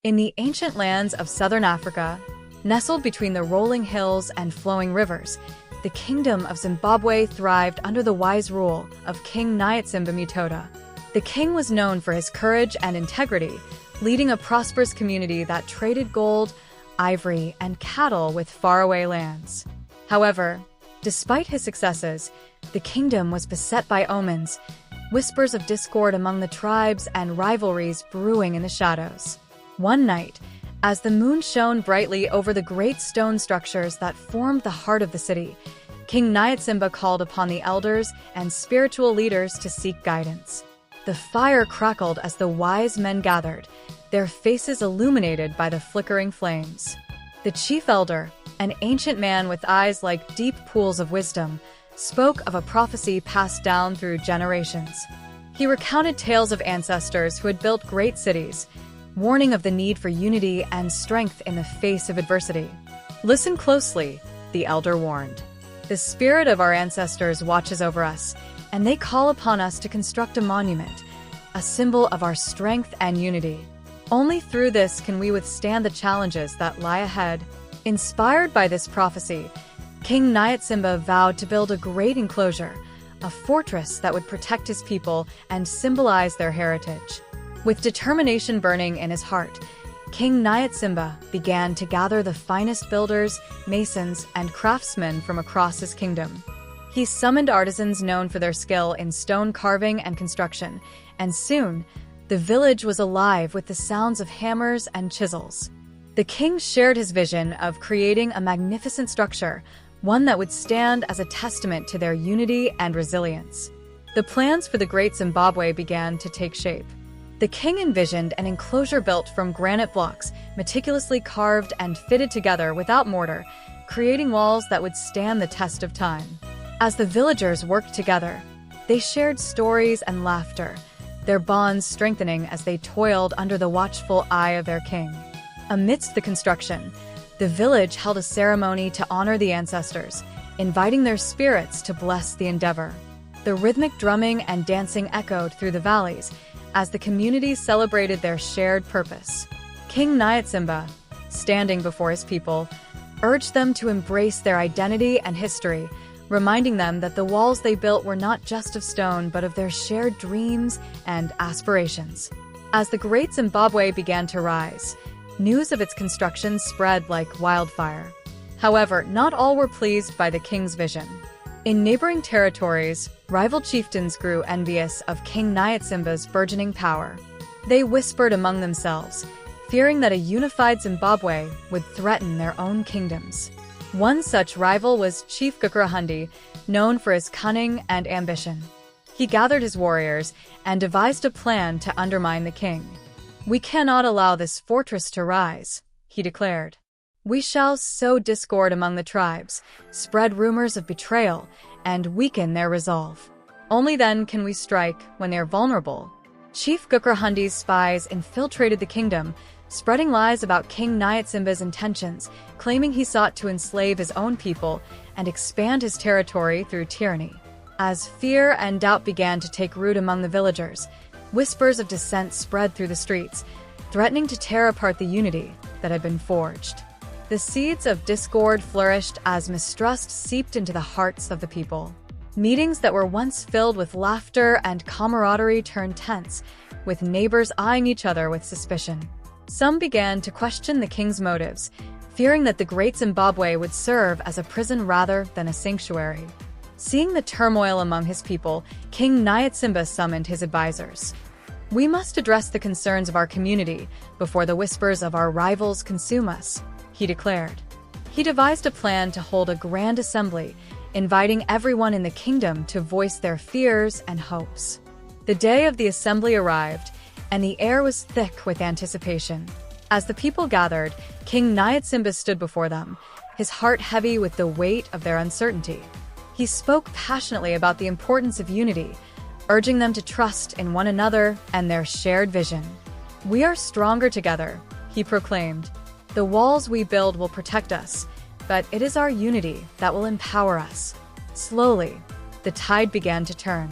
In the ancient lands of southern Africa, nestled between the rolling hills and flowing rivers, the kingdom of Zimbabwe thrived under the wise rule of King Nyatsimba Mutoda. The king was known for his courage and integrity, leading a prosperous community that traded gold, ivory, and cattle with faraway lands. However, despite his successes, the kingdom was beset by omens, whispers of discord among the tribes and rivalries brewing in the shadows. One night, as the moon shone brightly over the great stone structures that formed the heart of the city, King Nyatsimba called upon the elders and spiritual leaders to seek guidance. The fire crackled as the wise men gathered, their faces illuminated by the flickering flames. The chief elder, an ancient man with eyes like deep pools of wisdom, spoke of a prophecy passed down through generations. He recounted tales of ancestors who had built great cities, warning of the need for unity and strength in the face of adversity. "Listen closely," the elder warned. "The spirit of our ancestors watches over us, and they call upon us to construct a monument, a symbol of our strength and unity. Only through this can we withstand the challenges that lie ahead." Inspired by this prophecy, King Nyatsimba vowed to build a great enclosure, a fortress that would protect his people and symbolize their heritage. With determination burning in his heart, King Nyatsimba began to gather the finest builders, masons, and craftsmen from across his kingdom. He summoned artisans known for their skill in stone carving and construction, and soon, the village was alive with the sounds of hammers and chisels. The king shared his vision of creating a magnificent structure, one that would stand as a testament to their unity and resilience. The plans for the Great Zimbabwe began to take shape. The king envisioned an enclosure built from granite blocks, meticulously carved and fitted together without mortar, creating walls that would stand the test of time. As the villagers worked together, they shared stories and laughter, their bonds strengthening as they toiled under the watchful eye of their king. Amidst the construction, the village held a ceremony to honor the ancestors, inviting their spirits to bless the endeavor. The rhythmic drumming and dancing echoed through the valleys as the community celebrated their shared purpose. King Nyatsimba, standing before his people, urged them to embrace their identity and history, reminding them that the walls they built were not just of stone but of their shared dreams and aspirations. As the Great Zimbabwe began to rise, news of its construction spread like wildfire. However, not all were pleased by the king's vision. In neighboring territories, rival chieftains grew envious of King Nyatsimba's burgeoning power. They whispered among themselves, fearing that a unified Zimbabwe would threaten their own kingdoms. One such rival was Chief Gukurahundi, known for his cunning and ambition. He gathered his warriors and devised a plan to undermine the king. "We cannot allow this fortress to rise," he declared. "We shall sow discord among the tribes, spread rumors of betrayal, and weaken their resolve. Only then can we strike when they are vulnerable." Chief Gukurahandi's spies infiltrated the kingdom, spreading lies about King Nyatsimba's intentions, claiming he sought to enslave his own people and expand his territory through tyranny. As fear and doubt began to take root among the villagers, whispers of dissent spread through the streets, threatening to tear apart the unity that had been forged. The seeds of discord flourished as mistrust seeped into the hearts of the people. Meetings that were once filled with laughter and camaraderie turned tense, with neighbors eyeing each other with suspicion. Some began to question the king's motives, fearing that the Great Zimbabwe would serve as a prison rather than a sanctuary. Seeing the turmoil among his people, King Nyatsimba summoned his advisors. "We must address the concerns of our community before the whispers of our rivals consume us," he declared. He devised a plan to hold a grand assembly, inviting everyone in the kingdom to voice their fears and hopes. The day of the assembly arrived, and the air was thick with anticipation. As the people gathered, King Nyatsimba stood before them, his heart heavy with the weight of their uncertainty. He spoke passionately about the importance of unity, urging them to trust in one another and their shared vision. "We are stronger together," he proclaimed. "The walls we build will protect us, but it is our unity that will empower us." Slowly, the tide began to turn.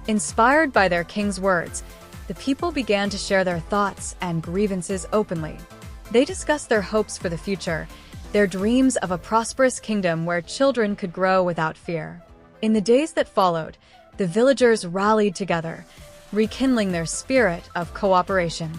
Inspired by their king's words, the people began to share their thoughts and grievances openly. They discussed their hopes for the future, their dreams of a prosperous kingdom where children could grow without fear. In the days that followed, the villagers rallied together, rekindling their spirit of cooperation.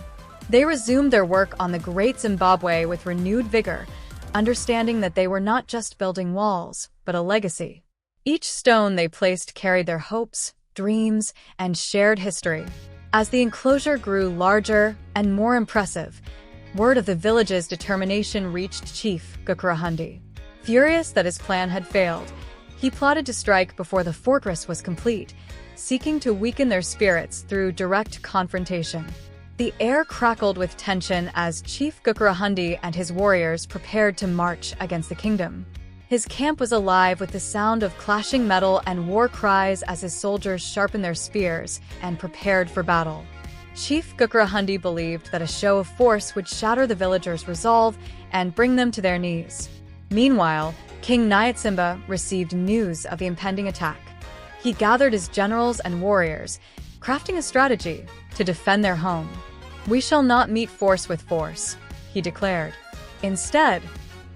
They resumed their work on the Great Zimbabwe with renewed vigor, understanding that they were not just building walls, but a legacy. Each stone they placed carried their hopes, dreams, and shared history. As the enclosure grew larger and more impressive, word of the village's determination reached Chief Gukrahandi. Furious that his plan had failed, he plotted to strike before the fortress was complete, seeking to weaken their spirits through direct confrontation. The air crackled with tension as Chief Gukrahandi and his warriors prepared to march against the kingdom. His camp was alive with the sound of clashing metal and war cries as his soldiers sharpened their spears and prepared for battle. Chief Gukrahandi believed that a show of force would shatter the villagers' resolve and bring them to their knees. Meanwhile, King Nyatsimba received news of the impending attack. He gathered his generals and warriors, crafting a strategy to defend their home. "We shall not meet force with force," he declared. "Instead,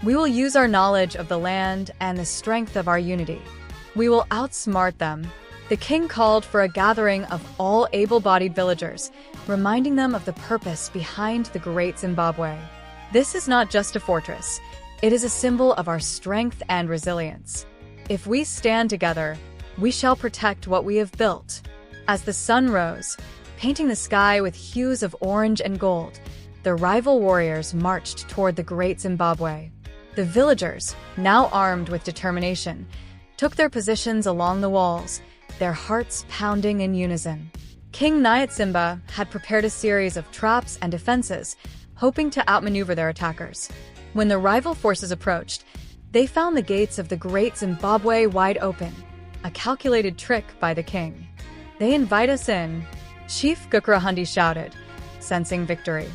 we will use our knowledge of the land and the strength of our unity. We will outsmart them." The king called for a gathering of all able-bodied villagers, reminding them of the purpose behind the Great Zimbabwe. "This is not just a fortress. It is a symbol of our strength and resilience. If we stand together, we shall protect what we have built." As the sun rose, painting the sky with hues of orange and gold, the rival warriors marched toward the Great Zimbabwe. The villagers, now armed with determination, took their positions along the walls, their hearts pounding in unison. King Nyatsimba had prepared a series of traps and defenses, hoping to outmaneuver their attackers. When the rival forces approached, they found the gates of the Great Zimbabwe wide open, a calculated trick by the king. "They invite us in," Chief Gukrahandi shouted, sensing victory.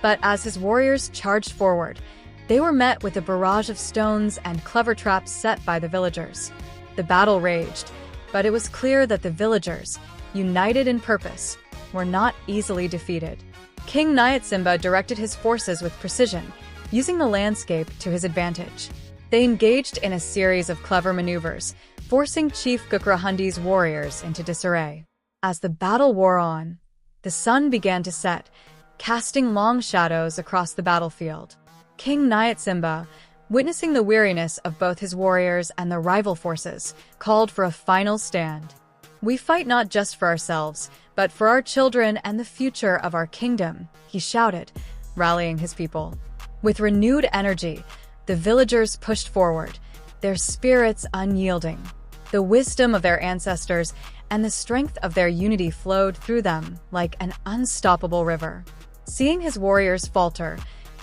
But as his warriors charged forward, they were met with a barrage of stones and clever traps set by the villagers. The battle raged, but it was clear that the villagers, united in purpose, were not easily defeated. King Nyatsimba directed his forces with precision, using the landscape to his advantage. They engaged in a series of clever maneuvers, forcing Chief Gukrahandi's warriors into disarray. As the battle wore on, the sun began to set, casting long shadows across the battlefield. King Nyatsimba, witnessing the weariness of both his warriors and the rival forces, called for a final stand. "We fight not just for ourselves, but for our children and the future of our kingdom," he shouted, rallying his people. With renewed energy, the villagers pushed forward, their spirits unyielding. The wisdom of their ancestors and the strength of their unity flowed through them like an unstoppable river. Seeing his warriors falter,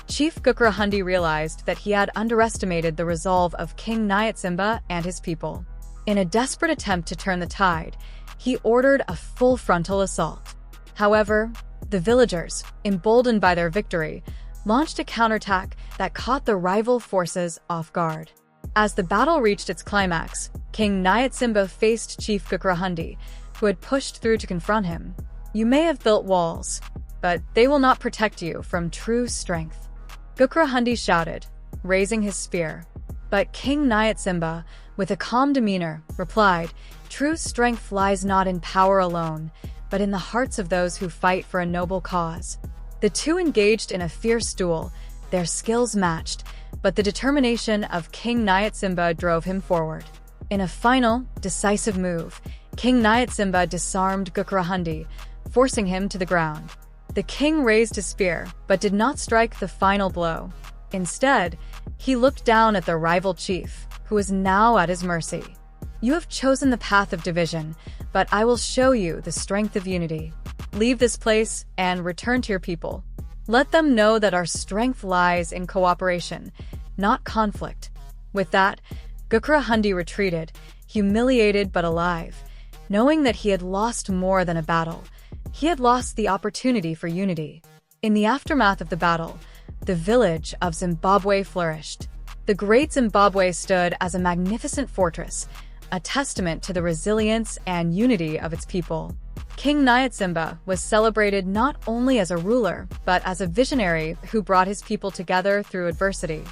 Chief Gukrahandi realized that he had underestimated the resolve of King Nyatsimba and his people. In a desperate attempt to turn the tide, he ordered a full frontal assault. However, the villagers, emboldened by their victory, launched a counterattack that caught the rival forces off guard. As the battle reached its climax, King Nyatsimba faced Chief Gukrahandi, who had pushed through to confront him. "You may have built walls, but they will not protect you from true strength," Gukrahandi shouted, raising his spear. But King Nyatsimba, with a calm demeanor, replied, "True strength lies not in power alone, but in the hearts of those who fight for a noble cause." The two engaged in a fierce duel, their skills matched, but the determination of King Nyatsimba drove him forward. In a final, decisive move, King Nyatsimba disarmed Gukrahandi, forcing him to the ground. The king raised his spear, but did not strike the final blow. Instead, he looked down at the rival chief, who was now at his mercy. "You have chosen the path of division, but I will show you the strength of unity. Leave this place and return to your people. Let them know that our strength lies in cooperation, not conflict." With that, Gukrahandi retreated, humiliated but alive, knowing that he had lost more than a battle. He had lost the opportunity for unity. In the aftermath of the battle, the village of Zimbabwe flourished. The Great Zimbabwe stood as a magnificent fortress, a testament to the resilience and unity of its people. King Nyatsimba was celebrated not only as a ruler, but as a visionary who brought his people together through adversity.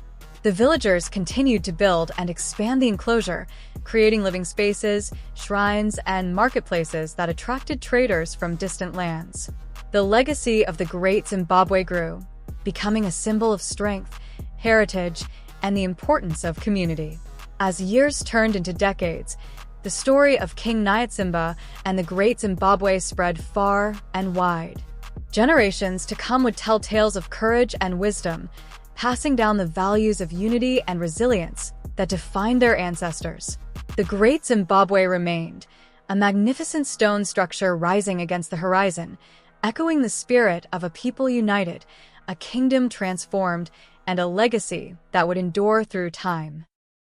The villagers continued to build and expand the enclosure, creating living spaces, shrines, and marketplaces that attracted traders from distant lands. The legacy of the Great Zimbabwe grew, becoming a symbol of strength, heritage, and the importance of community. As years turned into decades, the story of King Nyatsimba and the Great Zimbabwe spread far and wide. Generations to come would tell tales of courage and wisdom, passing down the values of unity and resilience that defined their ancestors. The Great Zimbabwe remained, a magnificent stone structure rising against the horizon, echoing the spirit of a people united, a kingdom transformed, and a legacy that would endure through time.